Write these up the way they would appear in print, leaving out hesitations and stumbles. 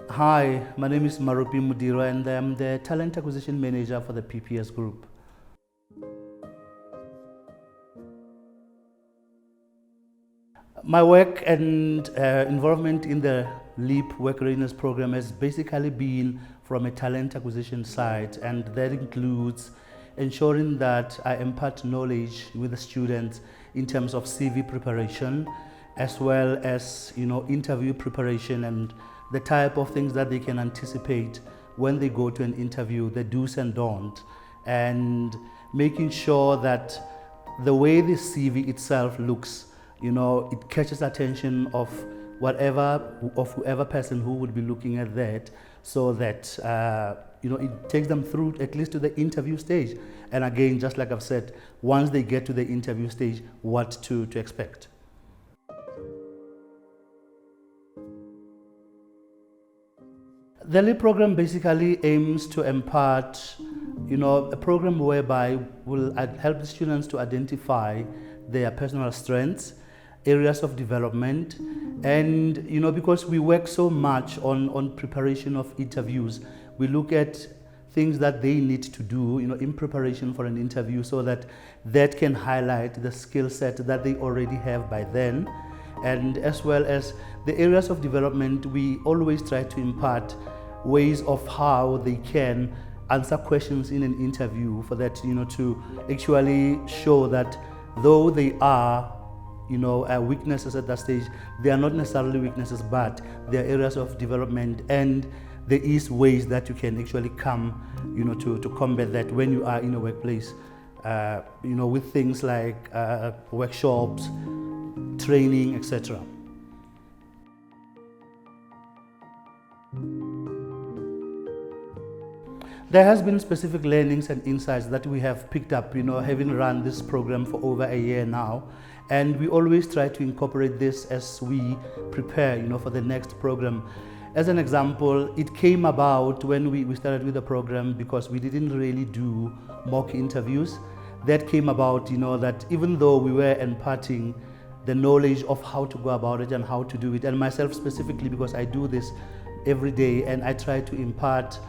Hi, my name is Maruping Modirwa and I'm the Talent Acquisition Manager for the PPS Group. My work and involvement in the LEAP Work-Readiness program has basically been from a talent acquisition side, and that includes ensuring that I impart knowledge with the students in terms of CV preparation, as well as interview preparation and the type of things that they can anticipate when they go to an interview, the do's and don'ts, and making sure that the way the CV itself looks, it catches attention of whoever person who would be looking at that, so that it takes them through at least to the interview stage. And again, just like I've said, once they get to the interview stage, what to expect. The LEAP program basically aims to impart, a program whereby will help the students to identify their personal strengths, areas of development, and because we work so much on preparation of interviews, we look at things that they need to do, in preparation for an interview, so that can highlight the skill set that they already have by then. And as well as the areas of development, we always try to impart ways of how they can answer questions in an interview, for that to actually show that though they are weaknesses at that stage, they are not necessarily weaknesses, but they are areas of development, and there is ways that you can actually come to combat that when you are in a workplace, with things like workshops, training, etc. There has been specific learnings and insights that we have picked up, having run this program for over a year now, and we always try to incorporate this as we prepare, for the next program. As an example, it came about when we started with the program because we didn't really do mock interviews. That came about, that even though we were imparting the knowledge of how to go about it and how to do it, and myself specifically, because I do this every day and I try to impart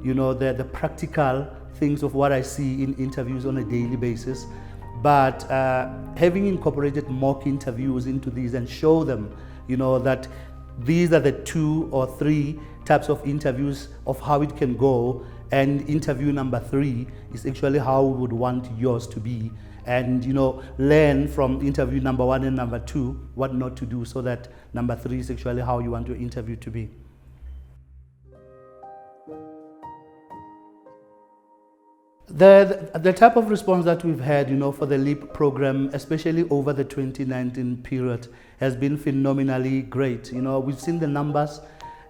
the practical things of what I see in interviews on a daily basis. But having incorporated mock interviews into these and show them, that these are the 2 or 3 types of interviews of how it can go, and interview number 3 is actually how we would want yours to be, and learn from interview number 1 and number 2 what not to do, so that number 3 is actually how you want your interview to be. The type of response that we've had, for the LEAP program, especially over the 2019 period, has been phenomenally great. We've seen the numbers,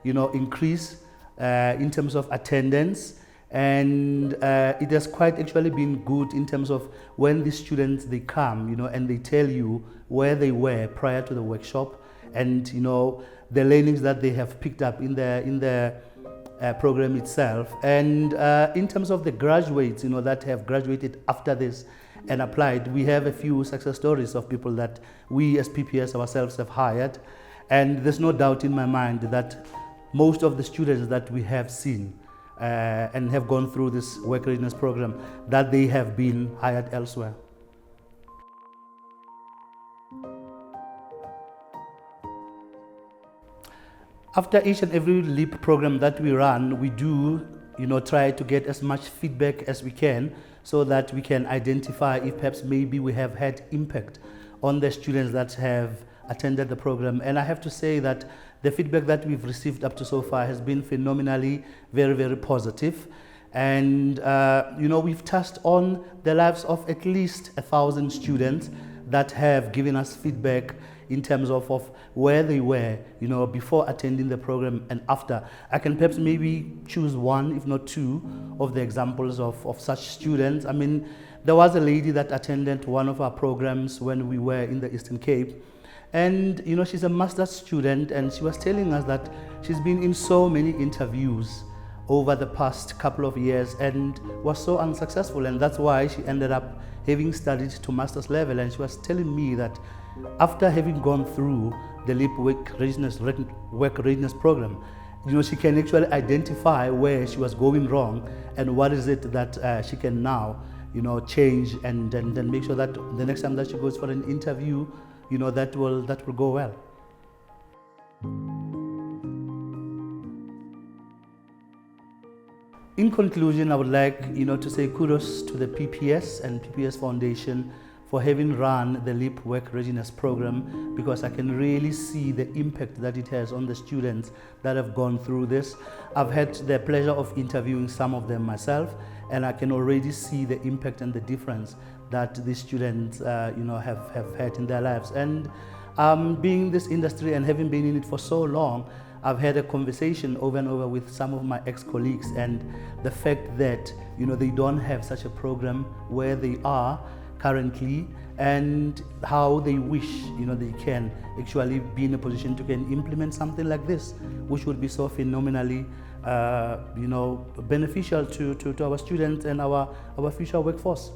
increase in terms of attendance, and it has quite actually been good in terms of when the students, they come, and they tell you where they were prior to the workshop, and the learnings that they have picked up in the program itself. And in terms of the graduates, that have graduated after this and applied, we have a few success stories of people that we as PPS ourselves have hired, and there's no doubt in my mind that most of the students that we have seen and have gone through this work readiness program, that they have been hired elsewhere. After each and every LEAP program that we run, we do try to get as much feedback as we can, so that we can identify if perhaps maybe we have had impact on the students that have attended the program. And I have to say that the feedback that we've received up to so far has been phenomenally very, very positive. And we've touched on the lives of at least 1,000 students that have given us feedback in terms of where they were, before attending the program and after. I can perhaps maybe choose 1, if not 2, of the examples of such students. I mean, there was a lady that attended one of our programs when we were in the Eastern Cape, and she's a master's student, and she was telling us that she's been in so many interviews over the past couple of years and was so unsuccessful, and that's why she ended up having studied to master's level. And she was telling me that after having gone through the LEAP Work-Readiness program she can actually identify where she was going wrong and what is it that she can now, change and then make sure that the next time that she goes for an interview, that will go well. In conclusion, I would like, to say kudos to the PPS and PPS Foundation for having run the LEAP Work-Readiness program, because I can really see the impact that it has on the students that have gone through this. I've had the pleasure of interviewing some of them myself, and I can already see the impact and the difference that these students, have had in their lives. And being in this industry and having been in it for so long, I've had a conversation over and over with some of my ex-colleagues, and the fact that they don't have such a program where they are currently, and how they wish they can actually be in a position to can implement something like this, which would be so phenomenally beneficial to our students and our future workforce.